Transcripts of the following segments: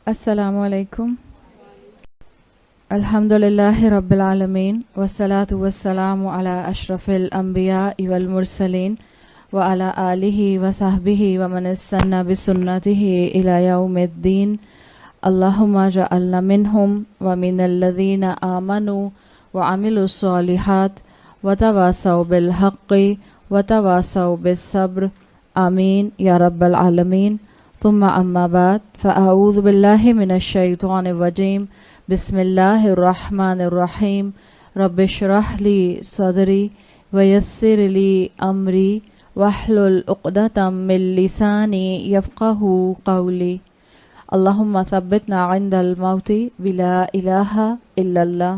السلام علیکم. الحمد للہ رب العالمین والصلاة والسلام علی اشرف الانبیاء والمرسلین وعلی آلہ وصحبہ ومن استنى بسنتہ الی یوم الدین. اللہم اجعلنا منہم ومن الذین آمنوا وعملوا الصالحات وتواصوا بالحق وتواصوا بالصبر. آمین یا رب العالمین. ثم اما بعد فاعوذ باللہ من الشیطان الرجیم. بسم اللہ الرحمن الرحیم. رب اشرح لی صدری ویسر لی امری واحلل عقدۃ من لسانی یفقہوا قولی. اللہم ثبتنا عند الموت بلا الہ الا اللہ.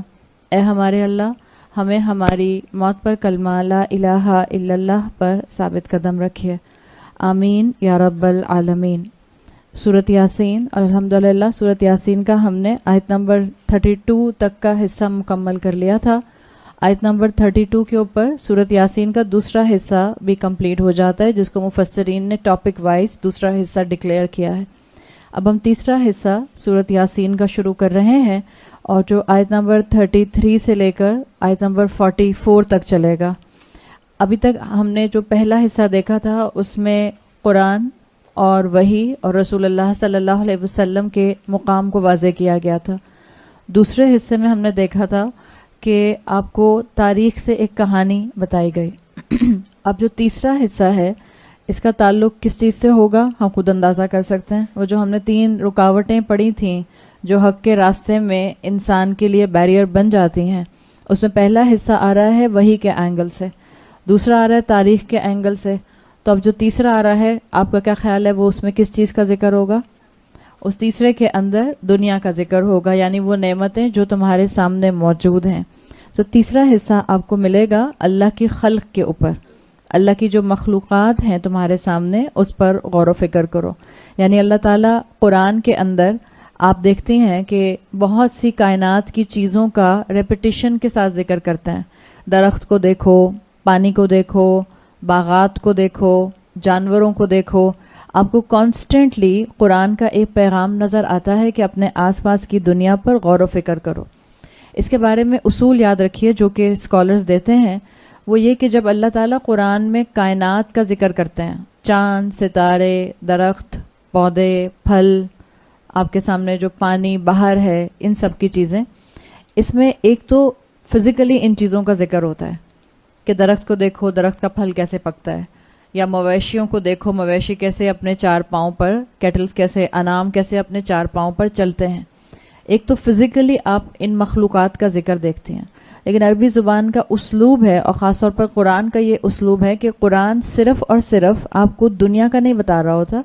اے ہمارے اللہ، ہمیں ہماری موت پر کلمہ لا الہ الا اللہ پر ثابت قدم رکھیے. آمین یا رب العالمین. سورۃ یاسین، اور الحمدللہ سورۃ یاسین کا ہم نے آیت نمبر 32 تک کا حصہ مکمل کر لیا تھا. آیت نمبر 32 کے اوپر سورۃ یاسین کا دوسرا حصہ بھی کمپلیٹ ہو جاتا ہے، جس کو مفسرین نے ٹاپک وائز دوسرا حصہ ڈکلیئر کیا ہے. اب ہم تیسرا حصہ سورۃ یاسین کا شروع کر رہے ہیں، اور جو آیت نمبر 33 سے لے کر آیت نمبر 44 تک چلے گا. ابھی تک ہم نے جو پہلا حصہ دیکھا تھا اس میں قرآن اور وحی اور رسول اللہ صلی اللہ علیہ وسلم کے مقام کو واضح کیا گیا تھا. دوسرے حصے میں ہم نے دیکھا تھا کہ آپ کو تاریخ سے ایک کہانی بتائی گئی. اب جو تیسرا حصہ ہے اس کا تعلق کس چیز سے ہوگا ہم خود اندازہ کر سکتے ہیں. وہ جو ہم نے 3 رکاوٹیں پڑھی تھیں جو حق کے راستے میں انسان کے لیے بیریئر بن جاتی ہیں، اس میں پہلا حصہ آ رہا ہے وحی کے اینگل سے، دوسرا آ رہا ہے تاریخ کے اینگل سے. تو اب جو تیسرا آ رہا ہے آپ کا کیا خیال ہے وہ اس میں کس چیز کا ذکر ہوگا؟ اس تیسرے کے اندر دنیا کا ذکر ہوگا، یعنی وہ نعمتیں جو تمہارے سامنے موجود ہیں. تو تیسرا حصہ آپ کو ملے گا اللہ کی خلق کے اوپر. اللہ کی جو مخلوقات ہیں تمہارے سامنے اس پر غور و فکر کرو. یعنی اللہ تعالیٰ قرآن کے اندر آپ دیکھتے ہیں کہ بہت سی کائنات کی چیزوں کا ریپیٹیشن کے ساتھ ذکر کرتے ہیں. درخت کو دیکھو، پانی کو دیکھو، باغات کو دیکھو، جانوروں کو دیکھو. آپ کو کانسٹنٹلی قرآن کا ایک پیغام نظر آتا ہے کہ اپنے آس پاس کی دنیا پر غور و فکر کرو. اس کے بارے میں اصول یاد رکھیے جو کہ اسکالرز دیتے ہیں، وہ یہ کہ جب اللہ تعالیٰ قرآن میں کائنات کا ذکر کرتے ہیں، چاند، ستارے، درخت، پودے، پھل، آپ کے سامنے جو پانی، بہار ہے، ان سب کی چیزیں، اس میں ایک تو فزیکلی ان چیزوں کا ذکر ہوتا ہے کہ درخت کو دیکھو، درخت کا پھل کیسے پکتا ہے، یا مویشیوں کو دیکھو، مویشی کیسے اپنے 4 پاؤں پر، کیٹلز کیسے، انعام کیسے اپنے 4 پاؤں پر چلتے ہیں. ایک تو فزیکلی آپ ان مخلوقات کا ذکر دیکھتے ہیں. لیکن عربی زبان کا اسلوب ہے، اور خاص طور پر قرآن کا یہ اسلوب ہے کہ قرآن صرف اور صرف آپ کو دنیا کا نہیں بتا رہا ہوتا،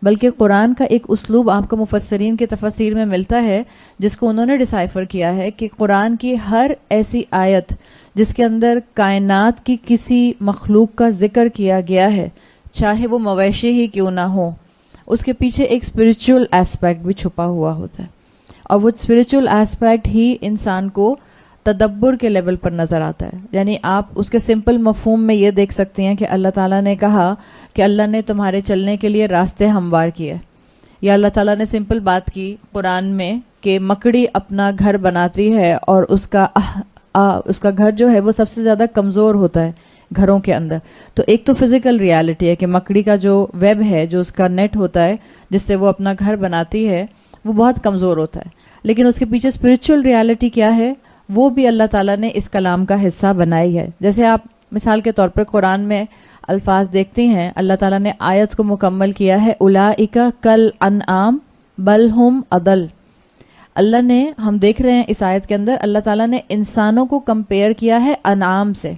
بلکہ قرآن کا ایک اسلوب آپ کو مفسرین کے تفسیر میں ملتا ہے جس کو انہوں نے ڈیسائفر کیا ہے کہ قرآن کی ہر ایسی آیت جس کے اندر کائنات کی کسی مخلوق کا ذکر کیا گیا ہے، چاہے وہ مویشی ہی کیوں نہ ہو، اس کے پیچھے ایک اسپریچول ایسپیکٹ بھی چھپا ہوا ہوتا ہے. اور وہ اسپریچول ایسپیکٹ ہی انسان کو تدبر کے لیول پر نظر آتا ہے. یعنی آپ اس کے سمپل مفہوم میں یہ دیکھ سکتے ہیں کہ اللہ تعالیٰ نے کہا کہ اللہ نے تمہارے چلنے کے لیے راستے ہموار کیے، یا اللہ تعالیٰ نے سمپل بات کی قرآن میں کہ مکڑی اپنا گھر بناتی ہے اور اس کا گھر جو ہے وہ سب سے زیادہ کمزور ہوتا ہے گھروں کے اندر. تو ایک تو فزیکل ریالٹی ہے کہ مکڑی کا جو ویب ہے، جو اس کا نیٹ ہوتا ہے جس سے وہ اپنا گھر بناتی ہے، وہ بہت کمزور ہوتا ہے. لیکن اس کے پیچھے اسپریچول ریالٹی کیا ہے وہ بھی اللہ تعالیٰ نے اس کلام کا حصہ بنائی ہے. جیسے آپ مثال کے طور پر قرآن میں الفاظ دیکھتے ہیں، اللہ تعالیٰ نے آیت کو مکمل کیا ہے، اولئک کل انعام بل ہم اضل. اللہ نے، ہم دیکھ رہے ہیں اس آیت کے اندر اللہ تعالیٰ نے انسانوں کو کمپیئر کیا ہے انعام سے،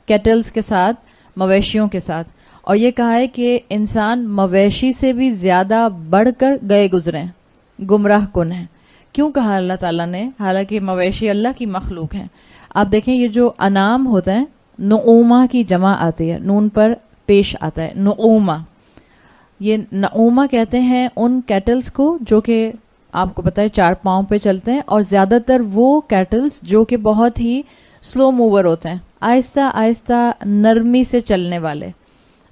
کیٹلز کے ساتھ، مویشیوں کے ساتھ، اور یہ کہا ہے کہ انسان مویشی سے بھی زیادہ بڑھ کر گئے گزرے ہیں، گمراہ کن ہیں. کیوں کہا اللہ تعالیٰ نے؟ حالانکہ مویشی اللہ کی مخلوق ہیں. آپ دیکھیں یہ جو انعام ہوتا ہے، نعومہ کی جمع آتی ہے، نون پر پیش آتا ہے نعومہ. یہ نعومہ کہتے ہیں ان کیٹلز کو جو کہ آپ کو پتہ ہے 4 پاؤں پہ چلتے ہیں، اور زیادہ تر وہ کیٹلز جو کہ بہت ہی سلو موور ہوتے ہیں، آہستہ آہستہ نرمی سے چلنے والے.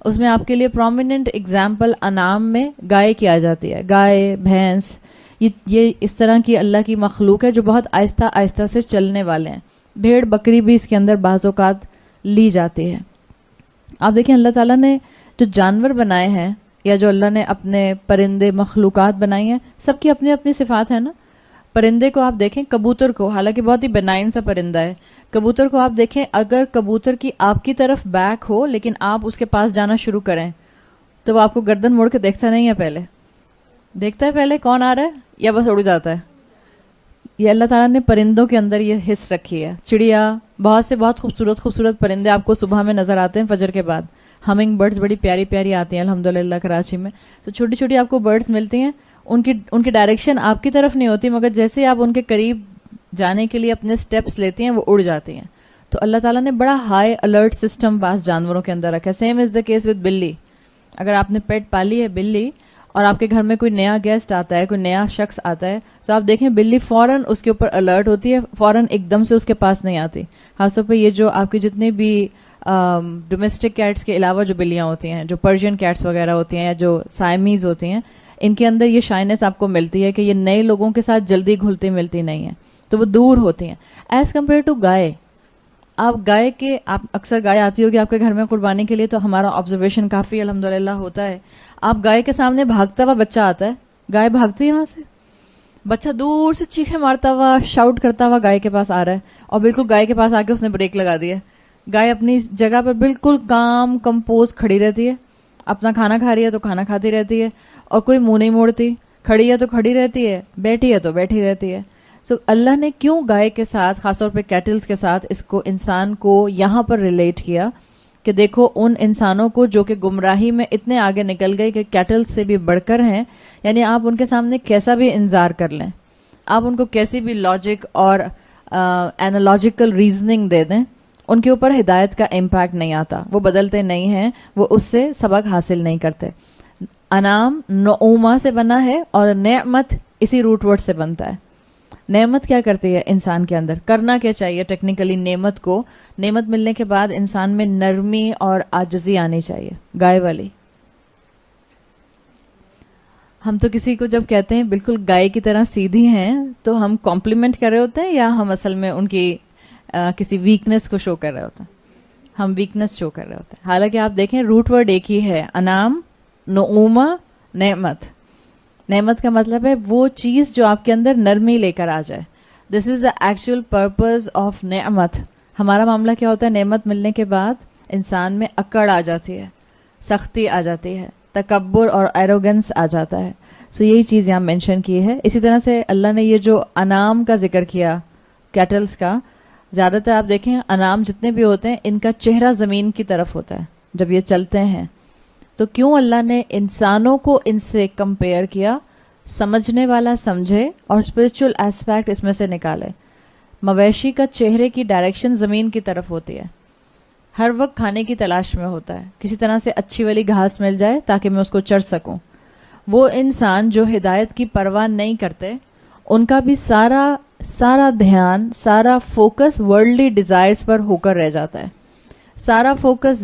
اس میں آپ کے لیے پرومیننٹ اگزامپل انعام میں گائے کی آ جاتی ہے. گائے، بھینس، یہ اس طرح کی اللہ کی مخلوق ہے جو بہت آہستہ آہستہ سے چلنے والے ہیں. بھیڑ بکری بھی اس کے اندر بعض اوقات لی جاتی ہے. آپ دیکھیں اللہ تعالیٰ نے جو جانور بنائے ہیں یا جو اللہ نے اپنے پرندے مخلوقات بنائی ہیں, سب کی اپنی اپنی صفات ہیں نا. پرندے کو آپ دیکھیں, کبوتر کو, حالانکہ بہت ہی بنائن سا پرندہ ہے, کبوتر کو آپ دیکھیں, اگر کبوتر کی آپ کی طرف بیک ہو لیکن آپ اس کے پاس جانا شروع کریں تو وہ آپ کو گردن موڑ کے دیکھتا نہیں ہے, پہلے دیکھتا ہے پہلے کون آ رہا ہے یا بس اڑ جاتا ہے. یہ اللہ تعالیٰ نے پرندوں کے اندر یہ حص رکھی ہے. چڑیا, بہت خوبصورت خوبصورت پرندے آپ کو صبح میں نظر آتے ہیں فجر کے بعد. ہمنگ برڈز بڑی پیاری پیاری آتی ہیں الحمدللہ کراچی میں. تو چھوٹی چھوٹی آپ کو برڈز ملتی ہیں, ان کی ڈائریکشن آپ کی طرف نہیں ہوتی, مگر جیسے ہی آپ ان کے قریب جانے کے لیے اپنے سٹیپس لیتی ہیں وہ اڑ جاتی ہیں. تو اللہ تعالیٰ نے بڑا ہائی الرٹ سسٹم بعض جانوروں کے اندر رکھا ہے. Same is the case with بلی. اگر آپ نے پیٹ پالی ہے بلی اور آپ کے گھر میں کوئی نیا گیسٹ آتا ہے, کوئی نیا شخص آتا ہے, تو آپ دیکھیں بلی فوراً اس کے اوپر الرٹ ہوتی ہے, فوراً ایک دم سے اس کے پاس نہیں آتی. خاص طور پہ یہ جو آپ کی جتنی بھی ڈومیسٹک کیٹس کے علاوہ جو بلیاں ہوتی ہیں, جو پرشین کیٹس وغیرہ ہوتی ہیں یا جو سائمیز ہوتی ہیں, ان کے اندر یہ شائنس آپ کو ملتی ہے کہ یہ نئے لوگوں کے ساتھ جلدی گھلتی ملتی نہیں ہیں, تو وہ دور ہوتی ہیں ایز کمپیئر ٹو گائے. آپ گائے کے, آپ اکثر گائے آتی ہوگی آپ کے گھر میں قربانی کے لیے, تو ہمارا آبزرویشن کافی الحمدللہ ہوتا ہے. آپ گائے کے سامنے بھاگتا ہوا بچہ آتا ہے, گائے بھاگتی ہے وہاں سے, بچہ دور سے چیخے مارتا ہوا شاؤٹ کرتا ہوا گائے کے پاس آ رہا ہے, اور بالکل گائے کے پاس آ کے اس نے بریک لگا دی ہے. گائے اپنی جگہ پر بالکل کام کمپوز کھڑی رہتی ہے, اپنا کھانا کھا رہی ہے تو کھانا کھاتی رہتی ہے, اور کوئی منہ نہیں موڑتی, کھڑی ہے تو کھڑی رہتی ہے, بیٹھی ہے تو بیٹھی رہتی ہے. سو اللہ نے کیوں گائے کے ساتھ, خاص طور پہ کیٹلز کے ساتھ, اس کو انسان کو یہاں پر ریلیٹ کیا کہ دیکھو ان انسانوں کو جو کہ گمراہی میں اتنے آگے نکل گئے کہ کیٹل سے بھی بڑھ کر ہیں. یعنی آپ ان کے سامنے کیسا بھی انذار کر لیں, آپ ان کو کیسی بھی لاجک اور اینالوجیکل ریزننگ دے دیں, ان کے اوپر ہدایت کا امپیکٹ نہیں آتا, وہ بدلتے نہیں ہیں, وہ اس سے سبق حاصل نہیں کرتے. انعام نعوما سے بنا ہے اور نعمت اسی روٹ ورڈ سے بنتا ہے. نعمت کیا کرتی ہے انسان کے اندر, کرنا کیا چاہیے ٹیکنیکلی نعمت کو, نعمت ملنے کے بعد انسان میں نرمی اور عاجزی آنی چاہیے, گائے والی. ہم تو کسی کو جب کہتے ہیں بالکل گائے کی طرح سیدھی ہیں تو ہم کمپلیمنٹ کر رہے ہوتے ہیں یا ہم اصل میں ان کی کسی ویکنس کو شو کر رہے ہوتے ہیں؟ ہم ویکنس شو کر رہے ہوتے ہیں. حالانکہ آپ دیکھیں روٹ ورڈ ایک ہی ہے, انعام نعوما نعمت. نعمت کا مطلب ہے وہ چیز جو آپ کے اندر نرمی لے کر آ جائے. دس از دا ایکچوئل پرپز آف نعمت. ہمارا معاملہ کیا ہوتا ہے, نعمت ملنے کے بعد انسان میں اکڑ آ جاتی ہے, سختی آ جاتی ہے, تکبر اور ایروگنس آ جاتا ہے. سو یہی چیز یہاں مینشن کی ہے. اسی طرح سے اللہ نے یہ جو انعام کا ذکر کیا کیٹلز کا, زیادہ تر آپ دیکھیں انعام جتنے بھی ہوتے ہیں ان کا چہرہ زمین کی طرف ہوتا ہے جب یہ چلتے ہیں. تو کیوں اللہ نے انسانوں کو ان سے کمپیئر کیا؟ سمجھنے والا سمجھے اور اسپرچل ایسپیکٹ اس میں سے نکالے. مویشی کا چہرے کی ڈائریکشن زمین کی طرف ہوتی ہے, ہر وقت کھانے کی تلاش میں ہوتا ہے, کسی طرح سے اچھی والی گھاس مل جائے تاکہ میں اس کو چر سکوں. وہ انسان جو ہدایت کی پرواہ نہیں کرتے, ان کا بھی سارا دھیان, سارا فوکس ورلڈلی ڈیزائرز پر ہو کر رہ جاتا ہے. سارا فوکس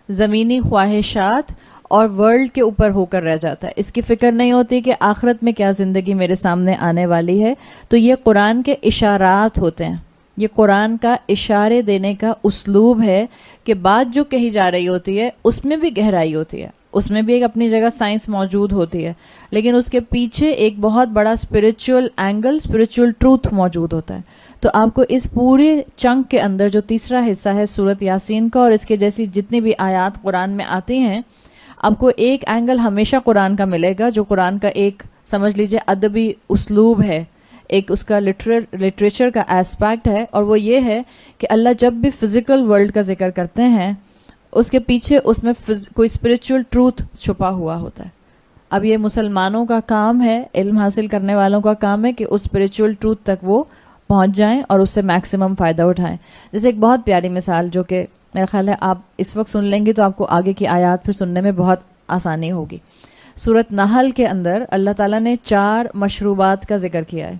زمینی خواہشات اور ورلڈ کے اوپر ہو کر رہ جاتا ہے. اس کی فکر نہیں ہوتی کہ آخرت میں کیا زندگی میرے سامنے آنے والی ہے. تو یہ قرآن کے اشارات ہوتے ہیں, یہ قرآن کا اشارے دینے کا اسلوب ہے کہ بات جو کہی جا رہی ہوتی ہے اس میں بھی گہرائی ہوتی ہے, اس میں بھی ایک اپنی جگہ سائنس موجود ہوتی ہے, لیکن اس کے پیچھے ایک بہت بڑا اسپرچل اینگل, اسپرچل ٹروتھ موجود ہوتا ہے. تو آپ کو اس پورے چنک کے اندر جو تیسرا حصہ ہے سورت یاسین کا اور اس کے جیسی جتنی بھی آیات قرآن میں آتی ہیں, آپ کو ایک اینگل ہمیشہ قرآن کا ملے گا جو قرآن کا ایک سمجھ لیجئے ادبی اسلوب ہے, ایک اس کا لٹریچر کا ایسپیکٹ ہے, اور وہ یہ ہے کہ اللہ جب بھی فزیکل ورلڈ کا ذکر کرتے ہیں اس کے پیچھے اس میں کوئی اسپرچل ٹروتھ چھپا ہوا ہوتا ہے. اب یہ مسلمانوں کا کام ہے, علم حاصل کرنے والوں کا کام ہے کہ اس اسپرچل ٹروتھ تک وہ پہنچ جائیں اور اس سے میکسیمم فائدہ اٹھائیں. جیسے ایک بہت پیاری مثال جو کہ میرا خیال ہے آپ اس وقت سن لیں گے تو آپ کو آگے کی آیات پھر سننے میں بہت آسانی ہوگی. سورت نحل کے اندر اللہ تعالیٰ نے 4 مشروبات کا ذکر کیا ہے,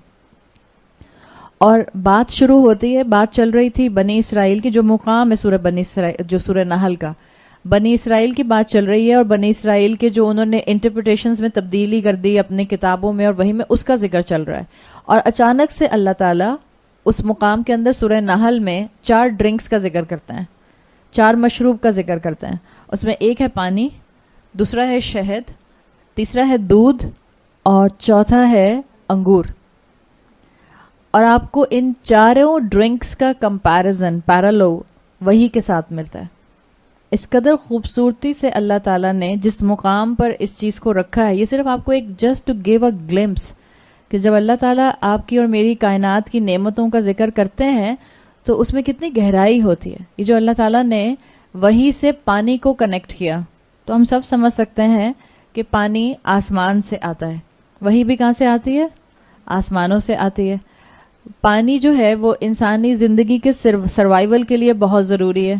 اور بات شروع ہوتی ہے, بات چل رہی تھی بنی اسرائیل کی, جو مقام ہے سورہ بنی اسرائیل جو سورہ نحل کا. بنی اسرائیل کی بات چل رہی ہے، اور بنی اسرائیل کے جو انہوں نے انٹرپریٹیشنز میں تبدیلی کر دی اپنی کتابوں میں اور وہی میں، اس کا ذکر چل رہا ہے. اور اچانک سے اللہ تعالیٰ اس مقام کے اندر سورہ نحل میں 4 ڈرنکس کا ذکر کرتے ہیں، 4 مشروب کا ذکر کرتے ہیں. اس میں ایک ہے پانی، دوسرا ہے شہد، تیسرا ہے دودھ، اور چوتھا ہے انگور. اور آپ کو ان چاروں ڈرنکس کا کمپیریزن پیرالو وہی کے ساتھ ملتا ہے. اس قدر خوبصورتی سے اللہ تعالیٰ نے جس مقام پر اس چیز کو رکھا ہے، یہ صرف آپ کو ایک just to give a glimpse کہ جب اللہ تعالیٰ آپ کی اور میری کائنات کی نعمتوں کا ذکر کرتے ہیں تو اس میں کتنی گہرائی ہوتی ہے. یہ جو اللہ تعالیٰ نے وہی سے پانی کو کنیکٹ کیا، تو ہم سب سمجھ سکتے ہیں کہ پانی آسمان سے آتا ہے. وہی بھی کہاں سے آتی ہے؟ آسمانوں سے آتی ہے. پانی جو ہے وہ انسانی زندگی کے سروائیول کے لیے بہت ضروری ہے.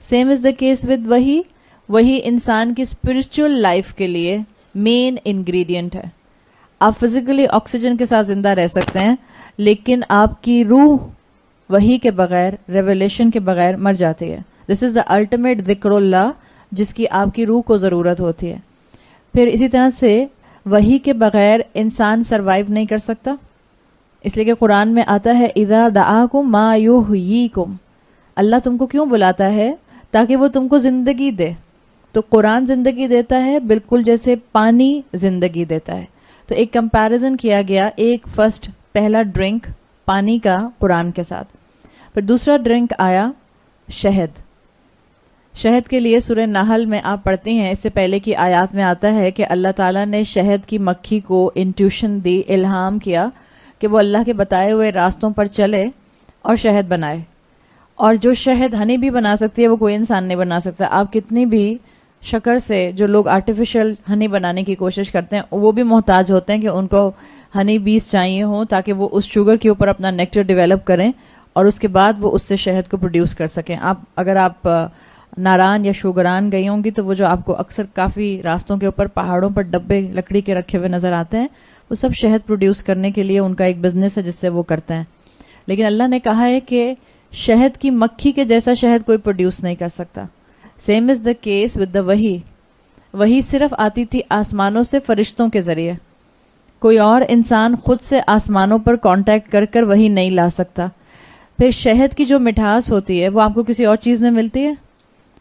Same is the case with وہی انسان کی اسپرچل لائف کے لیے مین انگریڈینٹ ہے. آپ فزیکلی آکسیجن کے ساتھ زندہ رہ سکتے ہیں، لیکن آپ کی روح وہی کے بغیر، ریویلیشن کے بغیر مر جاتی ہے. دس از دا الٹیمیٹ ذکر اللہ، جس کی آپ کی روح کو ضرورت ہوتی ہے. پھر اسی طرح سے وہی کے بغیر انسان سروائیو نہیں کر سکتا، اس لیے کہ قرآن میں آتا ہے اذا دعاکم ما یحییکم. اللہ تم کو کیوں بلاتا ہے؟ تاکہ وہ تم کو زندگی دے. تو قرآن زندگی دیتا ہے بالکل جیسے پانی زندگی دیتا ہے. تو ایک کمپیریزن کیا گیا، ایک پہلا ڈرنک پانی کا قرآن کے ساتھ. پھر دوسرا ڈرنک آیا شہد. شہد کے لیے سورہ نحل میں آپ پڑھتے ہیں، اس سے پہلے کی آیات میں آتا ہے کہ اللہ تعالیٰ نے شہد کی مکھی کو انٹیوشن دی، الہام کیا کہ وہ اللہ کے بتائے ہوئے راستوں پر چلے اور شہد بنائے. اور جو شہد ہنی بھی بنا سکتی ہے وہ کوئی انسان نہیں بنا سکتا. آپ کتنی بھی شکر سے جو لوگ آرٹیفیشل ہنی بنانے کی کوشش کرتے ہیں وہ بھی محتاج ہوتے ہیں کہ ان کو ہنی بیز چاہیے ہوں تاکہ وہ اس شوگر کے اوپر اپنا نیکٹر ڈیولپ کریں اور اس کے بعد وہ اس سے شہد کو پروڈیوس کر سکیں. اگر آپ ناران یا شوگران گئی ہوں گی تو وہ جو آپ کو اکثر کافی راستوں کے اوپر پہاڑوں پر ڈبے لکڑی کے رکھے ہوئے نظر آتے ہیں، وہ سب شہد پروڈیوس کرنے کے لیے ان کا ایک بزنس ہے جس سے وہ کرتے ہیں. لیکن اللہ نے کہا ہے کہ شہد کی مکھی کے جیسا شہد کوئی پروڈیوس نہیں کر سکتا. Same is the case with the وہی صرف آتی تھی آسمانوں سے فرشتوں کے ذریعے. کوئی اور انسان خود سے آسمانوں پر کانٹیکٹ کر کر وہی نہیں لا سکتا. پھر شہد کی جو مٹھاس ہوتی ہے وہ آپ کو کسی اور چیز میں ملتی ہے؟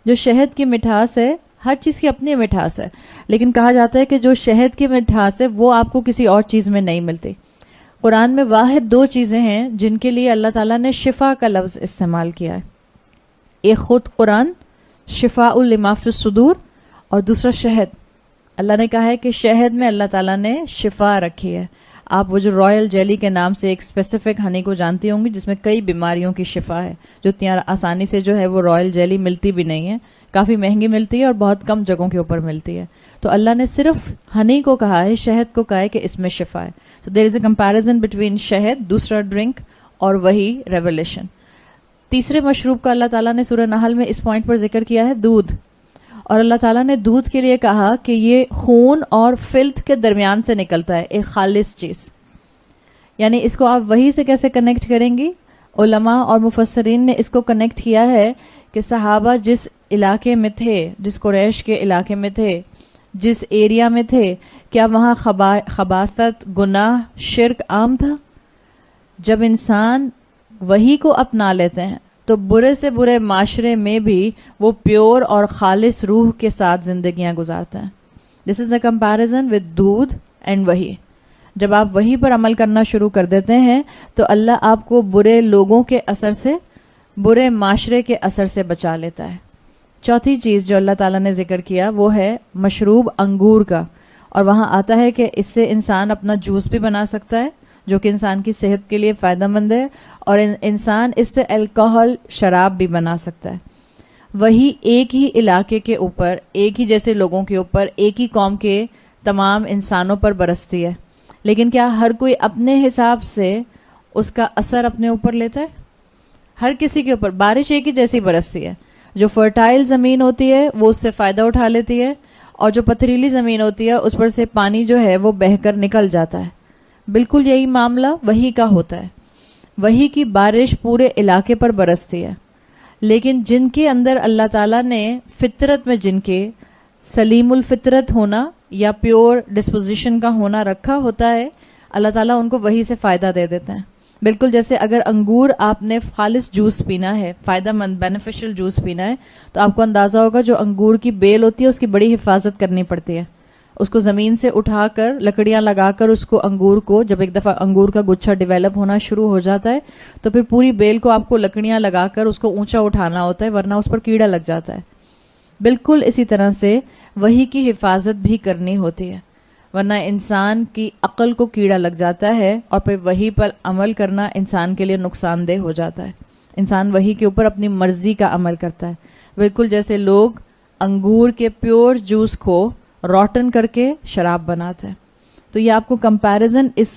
جو شہد کی مٹھاس ہے، ہر چیز کی اپنی مٹھاس ہے، لیکن کہا جاتا ہے کہ جو شہد کی مٹھاس ہے وہ آپ کو کسی اور چیز میں نہیں ملتی. قرآن میں واحد 2 چیزیں ہیں جن کے لیے اللہ تعالیٰ نے شفا کا لفظ استعمال کیا ہے. ایک خود قرآن شفاء لما فی الصدور، اور دوسرا شہد. اللہ نے کہا ہے کہ شہد میں اللہ تعالیٰ نے شفا رکھی ہے. آپ وہ جو رائل جیلی کے نام سے ایک اسپیسیفک ہنی کو جانتی ہوں گی جس میں کئی بیماریوں کی شفا ہے، جو اتنی آسانی سے جو ہے وہ رائل جیلی ملتی بھی نہیں ہے، کافی مہنگی ملتی ہے اور بہت کم جگہوں کے اوپر ملتی ہے. تو اللہ نے صرف ہنی کو کہا ہے، شہد کو کہا ہے کہ اس میں شفا ہے. So there is a comparison between شہد دوسرا ڈرنک اور وہی ریولیشن. تیسرے مشروب کا اللہ تعالیٰ نے سورہ نحل میں اس پوائنٹ پر ذکر کیا ہے دودھ. اور اللہ تعالیٰ نے دودھ کے لیے کہا کہ یہ خون اور فلتھ کے درمیان سے نکلتا ہے، ایک خالص چیز. یعنی اس کو آپ وہی سے کیسے کنیکٹ کریں گی؟ علماء اور مفسرین نے اس کو کنیکٹ کیا ہے کہ صحابہ جس علاقے میں تھے، جس قریش کے علاقے میں تھے، جس ایریا میں تھے، کیا وہاں خباثت، گناہ، شرک عام تھا؟ جب انسان وہی کو اپنا لیتے ہیں تو برے سے برے معاشرے میں بھی وہ پیور اور خالص روح کے ساتھ زندگیاں گزارتے ہیں. دس از دا کمپیریزن ود دودھ اینڈ وہی. جب آپ وہی پر عمل کرنا شروع کر دیتے ہیں تو اللہ آپ کو برے لوگوں کے اثر سے، برے معاشرے کے اثر سے بچا لیتا ہے. چوتھی چیز جو اللہ تعالیٰ نے ذکر کیا وہ ہے مشروب انگور کا. اور وہاں آتا ہے کہ اس سے انسان اپنا جوس بھی بنا سکتا ہے جو کہ انسان کی صحت کے لیے فائدہ مند ہے، اور انسان اس سے الکوہل، شراب بھی بنا سکتا ہے. وہی ایک ہی علاقے کے اوپر، ایک ہی جیسے لوگوں کے اوپر، ایک ہی قوم کے تمام انسانوں پر برستی ہے، لیکن کیا ہر کوئی اپنے حساب سے اس کا اثر اپنے اوپر لیتا ہے؟ ہر کسی کے اوپر بارش ایک ہی جیسی برستی ہے. جو فرٹائل زمین ہوتی ہے وہ اس سے فائدہ اٹھا لیتی ہے، اور جو پتھریلی زمین ہوتی ہے اس پر سے پانی جو ہے وہ بہہ کر نکل جاتا ہے. بالکل یہی معاملہ وہی کا ہوتا ہے. وہی کی بارش پورے علاقے پر برستی ہے، لیکن جن کے اندر اللہ تعالیٰ نے فطرت میں جن کے سلیم الفطرت ہونا یا پیور ڈسپوزیشن کا ہونا رکھا ہوتا ہے، اللہ تعالیٰ ان کو وہی سے فائدہ دے دیتے ہیں. بالکل جیسے اگر انگور آپ نے خالص جوس پینا ہے، فائدہ مند بینیفیشل جوس پینا ہے، تو آپ کو اندازہ ہوگا جو انگور کی بیل ہوتی ہے اس کی بڑی حفاظت کرنی پڑتی ہے. اس کو زمین سے اٹھا کر لکڑیاں لگا کر اس کو انگور کو، جب ایک دفعہ انگور کا گچھا ڈیولپ ہونا شروع ہو جاتا ہے تو پھر پوری بیل کو آپ کو لکڑیاں لگا کر اس کو اونچا اٹھانا ہوتا ہے، ورنہ اس پر کیڑا لگ جاتا ہے. بالکل اسی طرح سے وحی کی حفاظت بھی کرنی ہوتی ہے، ورنہ انسان کی عقل کو کیڑا لگ جاتا ہے اور پھر وحی پر عمل کرنا انسان کے لیے نقصان دہ ہو جاتا ہے. انسان وحی کے اوپر اپنی مرضی کا عمل کرتا ہے، بالکل جیسے لوگ انگور کے پیور جوس کو روٹن کر کے شراب بناتے ہیں. تو یہ آپ کو کمپیریزن اس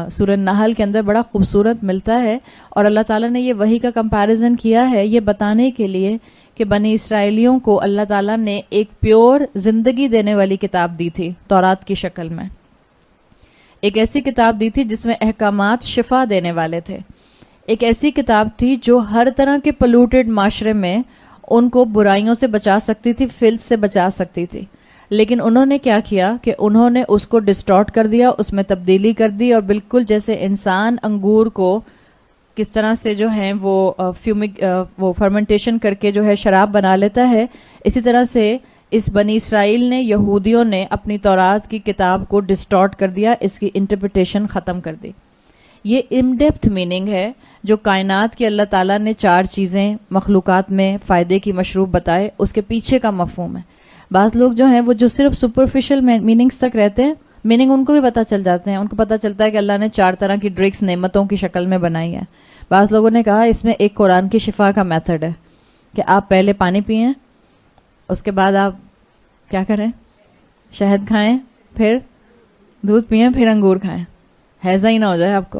سورہ نحل کے اندر بڑا خوبصورت ملتا ہے، اور اللہ تعالیٰ نے یہ وحی کا کمپیریزن کیا ہے یہ بتانے کے لیے کہ بنی اسرائیلیوں کو اللہ تعالیٰ نے ایک پیور زندگی دینے والی کتاب دی تھی تورات کی شکل میں. ایک ایسی کتاب دی تھی جس میں احکامات شفا دینے والے تھے. ایک ایسی کتاب تھی جو ہر طرح کے پلوٹڈ معاشرے میں ان کو برائیوں سے بچا سکتی تھی، فلس سے بچا سکتی تھی. لیکن انہوں نے کیا کیا کہ انہوں نے اس کو ڈسٹارٹ کر دیا، اس میں تبدیلی کر دی، اور بالکل جیسے انسان انگور کو کس طرح سے جو ہیں وہ فرمنٹیشن کر کے جو ہے شراب بنا لیتا ہے، اسی طرح سے اس بنی اسرائیل نے، یہودیوں نے اپنی تورات کی کتاب کو ڈسٹارٹ کر دیا، اس کی انٹرپریٹیشن ختم کر دی. یہ ان ڈیپتھ میننگ ہے جو کائنات کی اللہ تعالیٰ نے 4 چیزیں مخلوقات میں فائدے کی مشروب بتائے، اس کے پیچھے کا مفہوم ہے. بعض لوگ جو ہیں وہ جو صرف سپرفیشل میننگز تک رہتے ہیں، میننگ ان کو بھی پتہ چل جاتے ہیں، ان کو پتہ چلتا ہے کہ اللہ نے 4 طرح کی ڈرگس نعمتوں کی شکل میں بنائی ہے. بعض لوگوں نے کہا اس میں ایک قرآن کی شفا کا میتھڈ ہے کہ آپ پہلے پانی پئیں، اس کے بعد آپ کیا کریں، شہد کھائیں، پھر دودھ پئیں، پھر انگور کھائیں. ہیضہ ہی نہ ہو جائے آپ کو،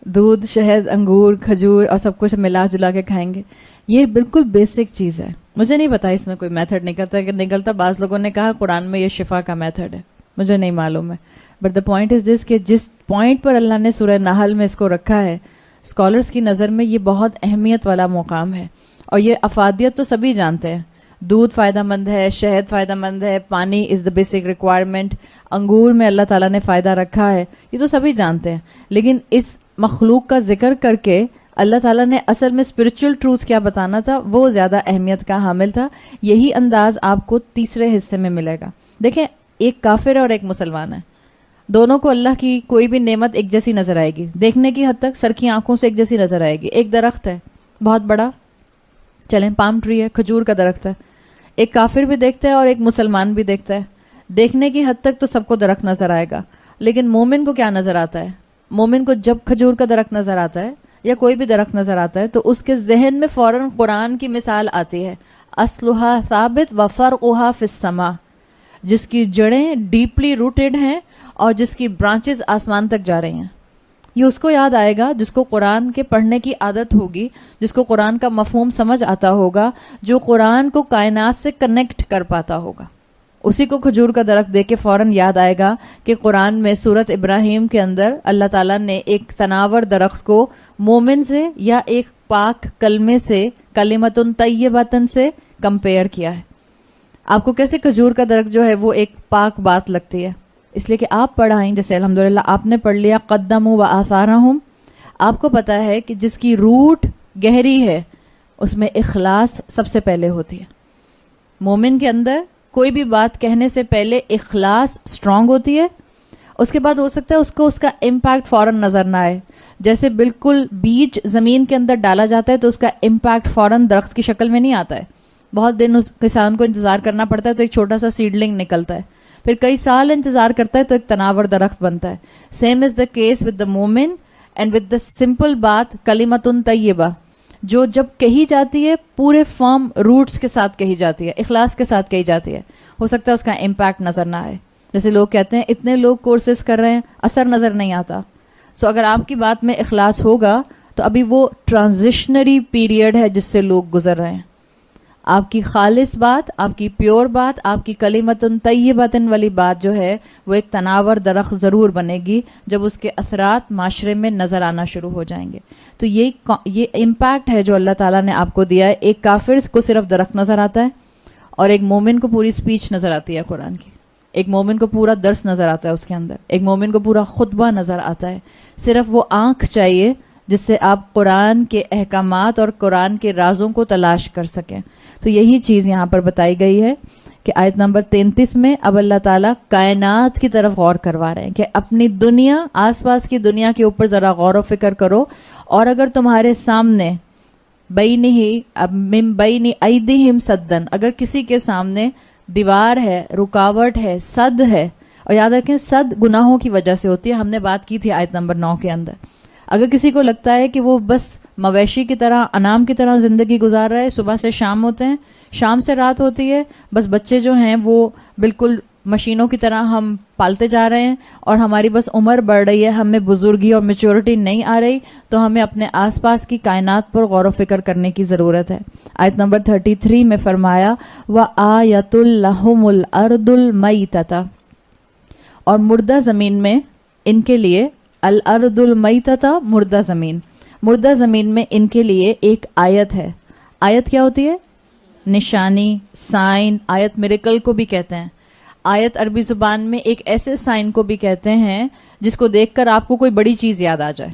دودھ، شہد، انگور، کھجور اور سب کچھ ملا جلا کے کھائیں گے. یہ بالکل بیسک چیز ہے. مجھے نہیں پتا اس میں کوئی میتھڈ نکلتا ہے کہ نکلتا. بعض لوگوں نے کہا قرآن میں یہ شفا کا میتھڈ ہے، مجھے نہیں معلوم ہے. بٹ دا پوائنٹ از دس کہ جس پوائنٹ پر اللہ نے سورہ نحل میں اس کو رکھا ہے، اسکالرس کی نظر میں یہ بہت اہمیت والا مقام ہے. اور یہ افادیت تو سبھی جانتے ہیں، دودھ فائدہ مند ہے، شہد فائدہ مند ہے، پانی از دا بیسک ریکوائرمنٹ، انگور میں اللہ تعالیٰ نے فائدہ رکھا ہے، یہ تو سبھی جانتے ہیں. لیکن اس مخلوق کا ذکر کر کے اللہ تعالیٰ نے اصل میں اسپرچل ٹروتھ کیا بتانا تھا وہ زیادہ اہمیت کا حامل تھا. یہی انداز آپ کو تیسرے حصے میں ملے گا. دیکھیں، ایک کافر ہے اور ایک مسلمان ہے، دونوں کو اللہ کی کوئی بھی نعمت ایک جیسی نظر آئے گی، دیکھنے کی حد تک سرخی آنکھوں سے ایک جیسی نظر آئے گی. ایک درخت ہے بہت بڑا، چلیں پام ٹری ہے، کھجور کا درخت ہے. ایک کافر بھی دیکھتا ہے اور ایک مسلمان بھی دیکھتا ہے. دیکھنے کی حد تک تو سب کو درخت نظر آئے گا، لیکن مومن کو کیا نظر آتا ہے؟ مومن کو جب کھجور کا درخت نظر آتا ہے یا کوئی بھی درخت نظر آتا ہے تو اس کے ذہن میں فوراً قرآن کی مثال آتی ہے، اصلھا ثابت وفرعھا فی السماء، جس کی جڑیں ڈیپلی روٹڈ ہیں اور جس کی برانچز آسمان تک جا رہی ہیں. یہ اس کو یاد آئے گا جس کو قرآن کے پڑھنے کی عادت ہوگی، جس کو قرآن کا مفہوم سمجھ آتا ہوگا، جو قرآن کو کائنات سے کنیکٹ کر پاتا ہوگا. اسی کو کھجور کا درخت دیکھ کے فوراً یاد آئے گا کہ قرآن میں سورت ابراہیم کے اندر اللہ تعالیٰ نے ایک تناور درخت کو مومن سے یا ایک پاک کلمے سے، کلمتن طیبتن سے کمپیئر کیا ہے. آپ کو کیسے کھجور کا درخت جو ہے وہ ایک پاک بات لگتی ہے؟ اس لیے کہ آپ پڑھائیں، جیسے الحمدللہ آپ نے پڑھ لیا قدموا وآثارہم، آپ کو پتا ہے کہ جس کی روٹ گہری ہے اس میں اخلاص سب سے پہلے ہوتی ہے. مومن کے اندر کوئی بھی بات کہنے سے پہلے اخلاص سٹرونگ ہوتی ہے، اس کے بعد ہو سکتا ہے اس کو اس کا امپیکٹ فوراً نظر نہ آئے. جیسے بالکل بیج زمین کے اندر ڈالا جاتا ہے تو اس کا امپیکٹ فوراً درخت کی شکل میں نہیں آتا ہے، بہت دن اس کسان کو انتظار کرنا پڑتا ہے تو ایک چھوٹا سا سیڈلنگ نکلتا ہے، پھر کئی سال انتظار کرتا ہے تو ایک تناور درخت بنتا ہے. Same is the case with the مومن اینڈ ود دا سمپل بات کلمتن طیبہ، جو جب کہی جاتی ہے پورے فرم روٹس کے ساتھ کہی جاتی ہے، اخلاص کے ساتھ کہی جاتی ہے، ہو سکتا ہے اس کا امپیکٹ نظر نہ آئے. جیسے لوگ کہتے ہیں اتنے لوگ کورسز کر رہے ہیں اثر نظر نہیں آتا. سو اگر آپ کی بات میں اخلاص ہوگا تو ابھی وہ ٹرانزیشنری پیریڈ ہے جس سے لوگ گزر رہے ہیں. آپ کی خالص بات، آپ کی پیور بات، آپ کی کلمتن طیبتن والی بات جو ہے وہ ایک تناور درخت ضرور بنے گی جب اس کے اثرات معاشرے میں نظر آنا شروع ہو جائیں گے. تو یہ امپیکٹ ہے جو اللہ تعالیٰ نے آپ کو دیا ہے. ایک کافر کو صرف درخت نظر آتا ہے اور ایک مومن کو پوری سپیچ نظر آتی ہے قرآن کی. ایک مومن کو پورا درس نظر آتا ہے اس کے اندر، ایک مومن کو پورا خطبہ نظر آتا ہے. صرف وہ آنکھ چاہیے جس سے آپ قرآن کے احکامات اور قرآن کے رازوں کو تلاش کر سکیں. تو یہی چیز یہاں پر بتائی گئی ہے کہ آیت نمبر 33 میں اب اللہ تعالیٰ کائنات کی طرف غور کروا رہے ہیں کہ اپنی دنیا، آس پاس کی دنیا کے اوپر ذرا غور و فکر کرو، اور اگر تمہارے سامنے من بین ایدیہم صدن، اگر کسی کے سامنے دیوار ہے، رکاوٹ ہے، صد ہے، اور یاد رکھیں صد گناہوں کی وجہ سے ہوتی ہے، ہم نے بات کی تھی آیت نمبر 9 کے اندر. اگر کسی کو لگتا ہے کہ وہ بس مویشی کی طرح، انعام کی طرح زندگی گزار رہا ہے، صبح سے شام ہوتے ہیں، شام سے رات ہوتی ہے، بس بچے جو ہیں وہ بالکل مشینوں کی طرح ہم پالتے جا رہے ہیں، اور ہماری بس عمر بڑھ رہی ہے، ہمیں بزرگی اور میچورٹی نہیں آ رہی، تو ہمیں اپنے آس پاس کی کائنات پر غور و فکر کرنے کی ضرورت ہے. آیت نمبر 33 میں فرمایا وَآیَةٌ لَهُمُ الْأَرْضُ الْمَيْتَةَ، اور مردہ زمین میں ان کے لیے، الارض المیتۃ، مردہ زمین، مردہ زمین میں ان کے لیے ایک آیت ہے. آیت کیا ہوتی ہے؟ نشانی، سائن. آیت میریکل کو بھی کہتے ہیں. آیت عربی زبان میں ایک ایسے سائن کو بھی کہتے ہیں جس کو دیکھ کر آپ کو کوئی بڑی چیز یاد آ جائے.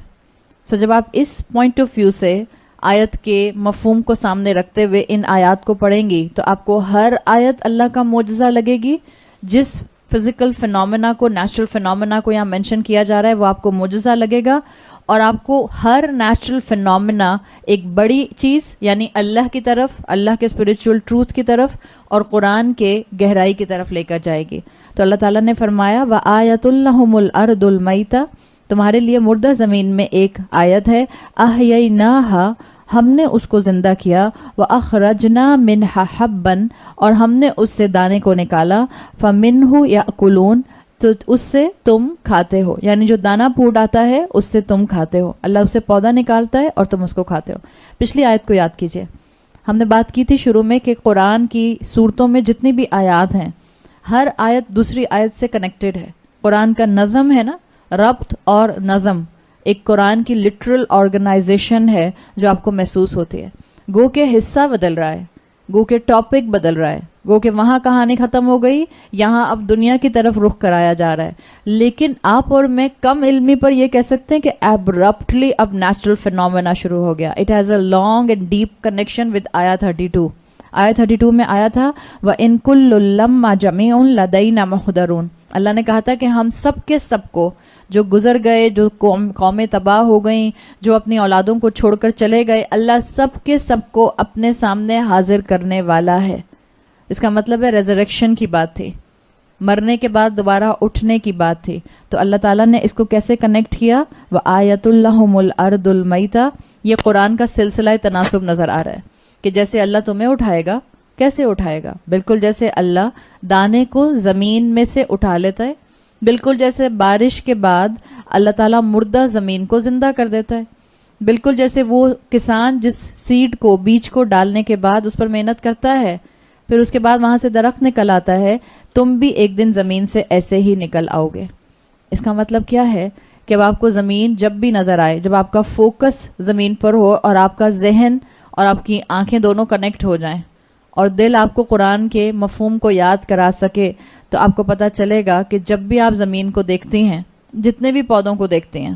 سو جب آپ اس پوائنٹ آف ویو سے آیت کے مفہوم کو سامنے رکھتے ہوئے ان آیات کو پڑھیں گی تو آپ کو ہر آیت اللہ کا معجزہ لگے گی. جس فزیکل فنومینا کو، نیچرل فنومینا کو یہاں مینشن کیا جا رہا ہے وہ آپ کو معجزہ لگے گا، اور آپ کو ہر نیچرل فنومینا ایک بڑی چیز یعنی اللہ کی طرف، اللہ کے اسپرچول ٹروتھ کی طرف اور قرآن کے گہرائی کی طرف لے کر جائے گی. تو اللہ تعالیٰ نے فرمایا وَآیَةٌ لَهُمُ الْأَرْضُ الْمَيْتَةُ، تمہارے لیے مردہ زمین میں ایک آیت ہے. أَحْيَيْنَاهَا، ہم نے اس کو زندہ کیا. وَأَخْرَجْنَا مِنْهَا حَبًّا، اور ہم نے اس سے دانے کو نکالا. فَمِنْهُ يَأْكُلُونَ، تو اس سے تم کھاتے ہو، یعنی جو دانا پھوٹ آتا ہے اس سے تم کھاتے ہو. اللہ اس سے پودا نکالتا ہے اور تم اس کو کھاتے ہو. پچھلی آیت کو یاد کیجئے، ہم نے بات کی تھی شروع میں کہ قرآن کی صورتوں میں جتنی بھی آیات ہیں ہر آیت دوسری آیت سے کنیکٹڈ ہے. قرآن کا نظم ہے نا، ربط اور نظم ایک قرآن کی لٹرل آرگنائزیشن ہے جو آپ کو محسوس ہوتی ہے. گو کہ حصہ بدل رہا ہے، گو کہ ٹاپک بدل رہا ہے، گو کہ وہاں کہانی ختم ہو گئی، یہاں اب دنیا کی طرف رخ کرایا جا رہا ہے. لیکن آپ اور میں کم علمی پر یہ کہہ سکتے ہیں کہ ایبرپٹلی اب نیچرل فینومینا شروع ہو گیا. It has a long and deep connection with آیا 32. آیا 32 میں آیا تھا وَإِن كُلُّ لَمَّا جَمِيعٌ لَدَيْنَا مُحْضَرُونَ. اللہ نے کہا تھا کہ ہم سب کے سب کو، جو گزر گئے، جو قومیں تباہ ہو گئیں، جو اپنی اولادوں کو چھوڑ کر چلے گئے، اللہ سب کے سب کو اپنے سامنے حاضر کرنے والا ہے. اس کا مطلب ہے ریزریکشن کی بات تھی، مرنے کے بعد دوبارہ اٹھنے کی بات تھی. تو اللہ تعالیٰ نے اس کو کیسے کنیکٹ کیا؟ وَآیَةٌ لَهُمُ الْأَرْضُ الْمَيْتَةُ. یہ قرآن کا سلسلہ تناسب نظر آ رہا ہے کہ جیسے اللہ تمہیں اٹھائے گا، کیسے اٹھائے گا؟ بالکل جیسے اللہ دانے کو زمین میں سے اٹھا لیتا ہے، بالکل جیسے بارش کے بعد اللہ تعالیٰ مردہ زمین کو زندہ کر دیتا ہے، بالکل جیسے وہ کسان جس سیڈ کو، بیج کو ڈالنے کے بعد اس پر محنت کرتا ہے، پھر اس کے بعد وہاں سے درخت نکل آتا ہے، تم بھی ایک دن زمین سے ایسے ہی نکل آؤ گے. اس کا مطلب کیا ہے کہ اب آپ کو زمین جب بھی نظر آئے، جب آپ کا فوکس زمین پر ہو اور آپ کا ذہن اور آپ کی آنکھیں دونوں کنیکٹ ہو جائیں اور دل آپ کو قرآن کے مفہوم کو یاد کرا سکے، تو آپ کو پتہ چلے گا کہ جب بھی آپ زمین کو دیکھتی ہیں، جتنے بھی پودوں کو دیکھتے ہیں،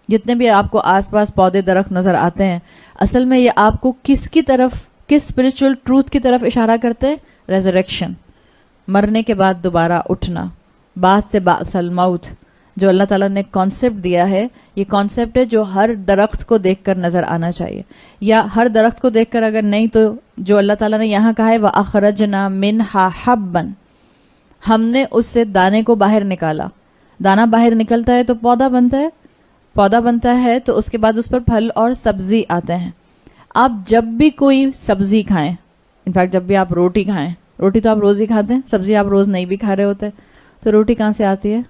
جتنے بھی آپ کو آس پاس پودے درخت نظر آتے ہیں، اصل میں یہ آپ کو کس کی طرف، کس اسپرچل ٹروتھ کی طرف اشارہ کرتے ہیں؟ ریزریکشن، مرنے کے بعد دوبارہ اٹھنا، بعد سے بعد الموت. جو اللہ تعالیٰ نے کانسیپٹ دیا ہے، یہ کانسیپٹ ہے جو ہر درخت کو دیکھ کر نظر آنا چاہیے، یا ہر درخت کو دیکھ کر اگر نہیں تو جو اللہ تعالیٰ نے یہاں کہا ہے وَأَخْرَجْنَا مِنْهَا حَبًّا، ہم نے اس سے دانے کو باہر نکالا. دانا باہر نکلتا ہے تو پودا بنتا ہے، پودا بنتا ہے تو اس کے بعد اس پر پھل اور سبزی آتے ہیں. آپ جب بھی کوئی سبزی کھائیں، انفیکٹ جب بھی آپ روٹی کھائیں، روٹی تو آپ روز ہی کھاتے ہیں، سبزی آپ روز نہیں بھی کھا رہے ہوتے، تو روٹی کہاں سے آتی ہے؟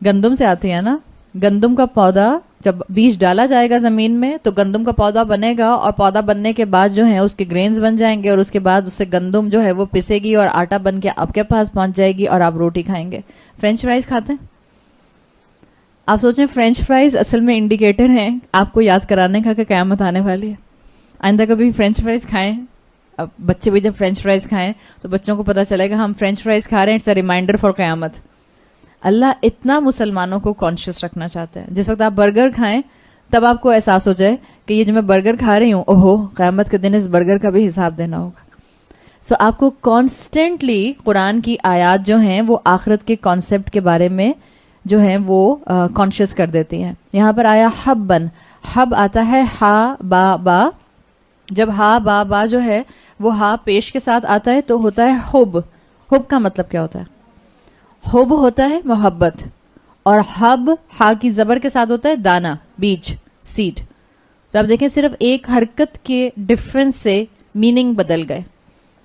گندم سے آتی ہے نا. گندم کا پودا جب بیج ڈالا جائے گا زمین میں تو گندم کا پودا بنے گا, اور پودا بننے کے بعد جو ہے اس کے گرینز بن جائیں گے, اور اس کے بعد اس سے گندم جو ہے وہ پسے گی اور آٹا بن کے آپ کے پاس پہنچ جائے گی اور آپ روٹی کھائیں گے. فرینچ فرائز کھاتے ہیں؟ آپ سوچیں فرینچ فرائز اصل میں انڈیکیٹر ہیں آپ کو یاد کرانے کا کہ قیامت آنے والی ہے. آئندہ کبھی فرینچ فرائز کھائیں, اب بچے بھی جب فرینچ فرائز کھائیں تو بچوں کو پتہ چلے گا ہم فرینچ فرائز کھا رہے ہیں, اٹس اے ریمائنڈر فار قیامت. اللہ اتنا مسلمانوں کو کانشیس رکھنا چاہتے ہیں. جس وقت آپ برگر کھائیں تب آپ کو احساس ہو جائے کہ یہ جو میں برگر کھا رہی ہوں, اوہو قیامت کے دن اس برگر کا بھی حساب دینا ہوگا. سو آپ کو کانسٹنٹلی قرآن کی آیات جو ہیں وہ آخرت کے کانسیپٹ کے بارے میں جو ہیں وہ کانشیس کر دیتی ہیں. یہاں پر آیا حبن, حب آتا ہے ہا با با. جب ہا با با جو ہے وہ ہا پیش کے ساتھ آتا ہے تو ہوتا ہے حب. حب کا مطلب کیا ہوتا ہے؟ حب ہوتا ہے محبت, اور حب ہا کی زبر کے ساتھ ہوتا ہے دانا, بیج, سیڈ. تو آپ دیکھیں صرف ایک حرکت کے ڈفرنس سے میننگ بدل گئے.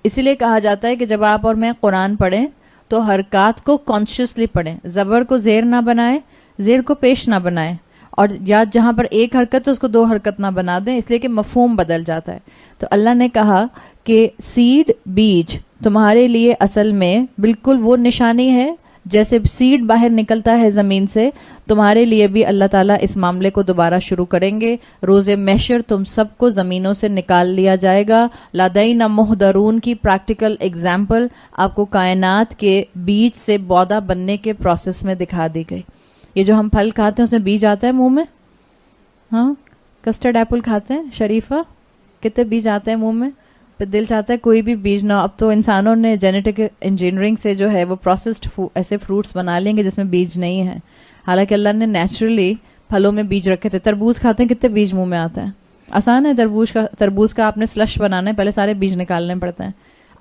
اسی لیے کہا جاتا ہے کہ جب آپ اور میں قرآن پڑھیں تو حرکات کو کانشیسلی پڑھیں, زبر کو زیر نہ بنائیں, زیر کو پیش نہ بنائیں, اور یا جہاں پر ایک حرکت ہے اس کو دو حرکت نہ بنا دیں, اس لیے کہ مفہوم بدل جاتا ہے. تو اللہ نے کہا کہ سیڈ, بیج تمہارے لیے اصل میں بالکل وہ نشانی ہے جیسے سیڈ باہر نکلتا ہے زمین سے, تمہارے لیے بھی اللہ تعالیٰ اس معاملے کو دوبارہ شروع کریں گے. روز محشر تم سب کو زمینوں سے نکال لیا جائے گا. لدینا محضرون کی پریکٹیکل ایگزامپل آپ کو کائنات کے بیج سے پودا بننے کے پروسیس میں دکھا دی گئی. یہ جو ہم پھل کھاتے ہیں اس میں بیج آتا ہے منہ میں, ہاں کسٹرڈ ایپل کھاتے ہیں شریفہ, کتنے بیج آتے ہیں منہ میں, پھر دل چاہتا ہے کوئی بھی بیج نہ. اب تو انسانوں نے جینیٹک انجینئرنگ سے جو ہے وہ پروسیسڈ ایسے فروٹس بنا لیں گے جس میں بیج نہیں ہے, حالانکہ اللہ نے نیچرلی پھلوں میں بیج رکھے تھے. تربوز کھاتے ہیں, کتنے بیج منہ میں آتے ہیں, آسان ہے. تربوز کا آپ نے سلش بنانا ہے, پہلے سارے بیج نکالنے پڑتے ہیں.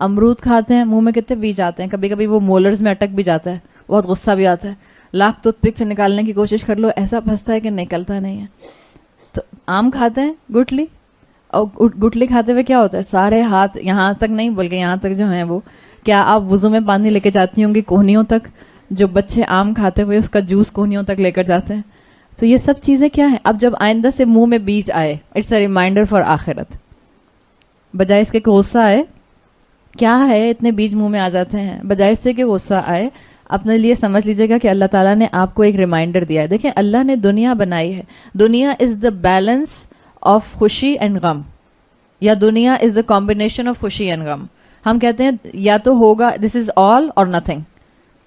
امرود کھاتے ہیں, منہ میں کتنے بیج آتے ہیں, کبھی کبھی وہ مولرز میں اٹک بھی جاتا ہے, بہت غصہ بھی آتا ہے, لاکھ ٹوتھ پک سے نکالنے کی کوشش کر لو, ایسا پھنستا ہے کہ نکلتا نہیں ہے. تو آم کھاتے ہیں, گٹلی, اور گٹلی کھاتے ہوئے کیا ہوتا ہے, سارے ہاتھ یہاں تک نہیں بلکہ یہاں تک جو ہیں وہ, کیا آپ وضو میں پانی لے کے جاتی ہوں گی کوہنیوں تک؟ جو بچے آم کھاتے ہوئے اس کا جوس کوہنیوں تک لے کر جاتے ہیں. تو یہ سب چیزیں کیا ہیں؟ اب جب آئندہ سے منہ میں بیج آئے, اٹس اے ریمائنڈر فار آخرت. بجائے اس کے کہ غصہ آئے, کیا ہے اتنے بیج منہ میں آ جاتے ہیں, بجائے اس سے کہ غصہ آئے اپنے لیے سمجھ لیجیے گا کہ اللہ تعالیٰ نے آپ کو ایک ریمائنڈر دیا ہے. دیکھیں اللہ نے دنیا بنائی ہے, دنیا از دا بیلنس آف خوشی اینڈ غم, یا دنیا از دا کمبینیشن آف خوشی اینڈ غم. ہم کہتے ہیں یا تو ہوگا دس از آل اور نتھنگ.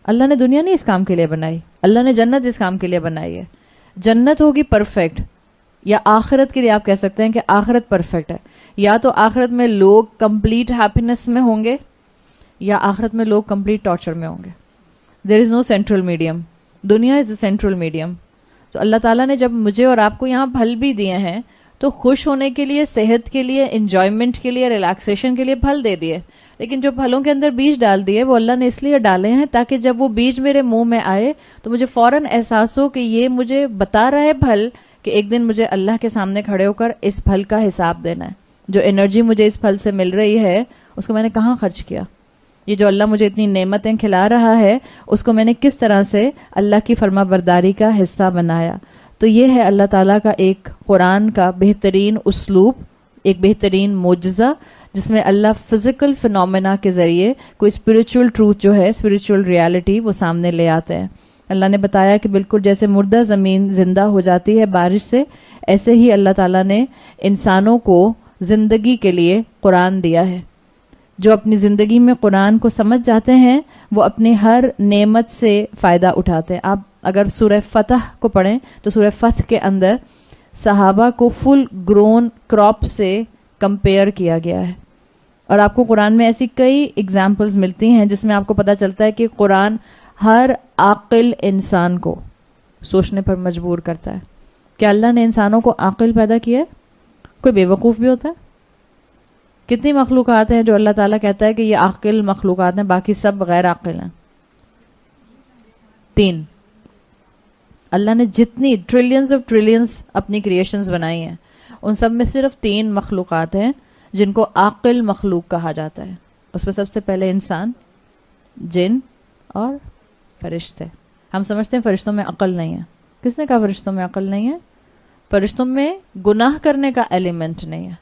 اللہ نے دنیا نہیں اس کام کے لیے بنائی, اللہ نے جنت اس کام کے لیے بنائی ہے. جنت ہوگی پرفیکٹ, یا آخرت کے لیے آپ کہہ سکتے ہیں کہ آخرت پرفیکٹ ہے. یا تو آخرت میں لوگ کمپلیٹ ہیپینس میں ہوں گے, یا آخرت میں لوگ کمپلیٹ ٹارچر میں ہوں گے. دیر از نو سینٹرل میڈیم, دنیا از دا سینٹرل میڈیم. تو اللہ تعالیٰ نے جب مجھے اور آپ کو یہاں پھل بھی دیے ہیں تو خوش ہونے کے لیے, صحت کے لیے, انجوائمنٹ کے لیے, ریلیکسیشن کے لیے پھل دے دیے. لیکن جو پھلوں کے اندر بیج ڈال دیے وہ اللہ نے اس لیے ڈالے ہیں تاکہ جب وہ بیج میرے منہ میں آئے تو مجھے فوراً احساس ہو کہ یہ مجھے بتا رہا ہے پھل کہ ایک دن مجھے اللہ کے سامنے کھڑے ہو کر اس پھل کا حساب دینا ہے. جو انرجی مجھے اس پھل سے مل رہی ہے اس کو میں نے کہاں خرچ کیا, یہ جو اللہ مجھے اتنی نعمتیں کھلا رہا ہے اس کو میں نے کس طرح سے اللہ کی فرما برداری کا حصہ بنایا. تو یہ ہے اللہ تعالیٰ کا ایک قرآن کا بہترین اسلوب, ایک بہترین معجزہ جس میں اللہ فزیکل فنومینا کے ذریعے کوئی اسپریچول ٹروتھ جو ہے, اسپریچول ریالٹی وہ سامنے لے آتے ہیں. اللہ نے بتایا کہ بالکل جیسے مردہ زمین زندہ ہو جاتی ہے بارش سے, ایسے ہی اللہ تعالیٰ نے انسانوں کو زندگی کے لیے قرآن دیا ہے. جو اپنی زندگی میں قرآن کو سمجھ جاتے ہیں وہ اپنی ہر نعمت سے فائدہ اٹھاتے ہیں. آپ اگر سورہ فتح کو پڑھیں تو سورہ فتح کے اندر صحابہ کو فل گرون کراپ سے کمپیئر کیا گیا ہے, اور آپ کو قرآن میں ایسی کئی ایگزامپلز ملتی ہیں جس میں آپ کو پتہ چلتا ہے کہ قرآن ہر عاقل انسان کو سوچنے پر مجبور کرتا ہے. کہ اللہ نے انسانوں کو عاقل پیدا کیا ہے, کوئی بے وقوف بھی ہوتا ہے؟ کتنی مخلوقات ہیں جو اللہ تعالیٰ کہتا ہے کہ یہ عاقل مخلوقات ہیں, باقی سب غیر عاقل ہیں؟ 3. اللہ نے جتنی ٹریلینز آف ٹریلینز اپنی کریشنز بنائی ہیں ان سب میں صرف 3 مخلوقات ہیں جن کو عاقل مخلوق کہا جاتا ہے. اس میں سب سے پہلے انسان, جن اور فرشتے. ہم سمجھتے ہیں فرشتوں میں عقل نہیں ہے. کس نے کہا فرشتوں میں عقل نہیں ہے؟ فرشتوں میں گناہ کرنے کا ایلیمنٹ نہیں ہے,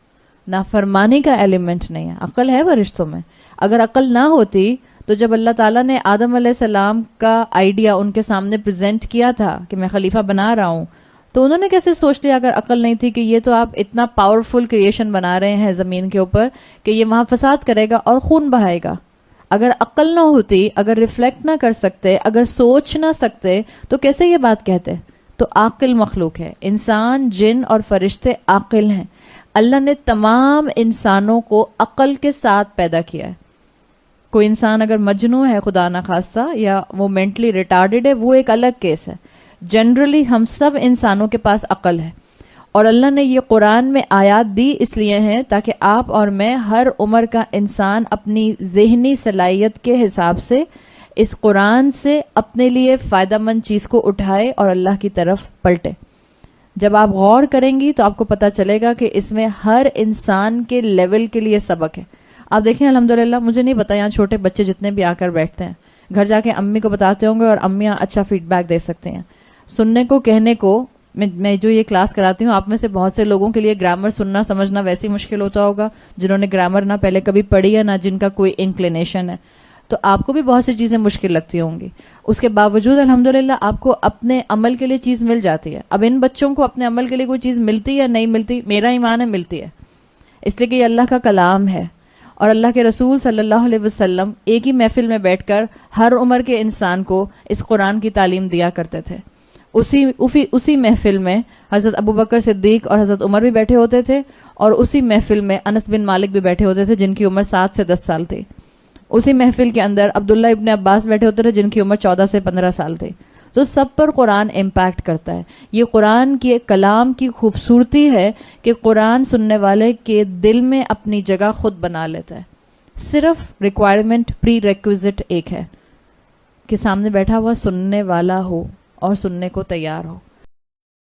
نافرمانی کا ایلیمنٹ نہیں ہے. عقل ہے فرشتوں میں. اگر عقل نہ ہوتی تو جب اللہ تعالیٰ نے آدم علیہ السلام کا آئیڈیا ان کے سامنے پریزنٹ کیا تھا کہ میں خلیفہ بنا رہا ہوں, تو انہوں نے کیسے سوچ لیا اگر عقل نہیں تھی کہ یہ تو آپ اتنا پاورفل کریشن بنا رہے ہیں زمین کے اوپر کہ یہ وہاں فساد کرے گا اور خون بہائے گا. اگر عقل نہ ہوتی, اگر ریفلیکٹ نہ کر سکتے, اگر سوچ نہ سکتے تو کیسے یہ بات کہتے؟ تو عاقل مخلوق ہے. انسان, جن اور فرشتے عاقل ہیں. اللہ نے تمام انسانوں کو عقل کے ساتھ پیدا کیا ہے. کوئی انسان اگر مجنون ہے خدا نخواستہ یا وہ مینٹلی ریٹارڈڈ ہے, وہ ایک الگ کیس ہے. جنرلی ہم سب انسانوں کے پاس عقل ہے, اور اللہ نے یہ قرآن میں آیات دی اس لیے ہیں تاکہ آپ اور میں, ہر عمر کا انسان اپنی ذہنی صلاحیت کے حساب سے اس قرآن سے اپنے لیے فائدہ مند چیز کو اٹھائے اور اللہ کی طرف پلٹے. جب آپ غور کریں گی تو آپ کو پتہ چلے گا کہ اس میں ہر انسان کے لیول کے لیے سبق ہے. آپ دیکھیں الحمدللہ, مجھے نہیں پتا یہاں چھوٹے بچے جتنے بھی آ کر بیٹھتے ہیں, گھر جا کے امی کو بتاتے ہوں گے اور امیاں اچھا فیڈ بیک دے سکتے ہیں. سننے کو کہنے کو, میں جو یہ کلاس کراتی ہوں, آپ میں سے بہت سے لوگوں کے لیے گرامر سننا سمجھنا ویسے ہی مشکل ہوتا ہوگا جنہوں نے گرامر نہ پہلے کبھی پڑھی ہے, نہ جن کا کوئی انکلینیشن ہے. تو آپ کو بھی بہت سی چیزیں مشکل لگتی ہوں گی. اس کے باوجود الحمدللہ آپ کو اپنے عمل کے لیے چیز مل جاتی ہے. اب ان بچوں کو اپنے عمل کے لیے کوئی چیز ملتی ہے نہیں ملتی, میرا ایمان ہے ملتی ہے, اس لیے کہ یہ اللہ کا کلام ہے. اور اللہ کے رسول صلی اللہ علیہ وسلم ایک ہی محفل میں بیٹھ کر ہر عمر کے انسان کو اس قرآن کی تعلیم دیا کرتے تھے. اسی محفل میں حضرت ابو بکر صدیق اور حضرت عمر بھی بیٹھے ہوتے تھے, اور اسی محفل میں انس بن مالک بھی بیٹھے ہوتے تھے جن کی عمر 7 سے 10 سال تھی. اسی محفل کے اندر عبداللہ ابن عباس بیٹھے ہوتے تھے جن کی عمر 14 سے 15 سال تھی. تو سب پر قرآن امپیکٹ کرتا ہے. یہ قرآن کے کلام کی خوبصورتی ہے کہ قرآن سننے والے کے دل میں اپنی جگہ خود بنا لیتا ہے. صرف ریکوائرمنٹ, پری ریکویزٹ ایک ہے کہ سامنے بیٹھا ہوا سننے والا ہو اور سننے کو تیار ہو.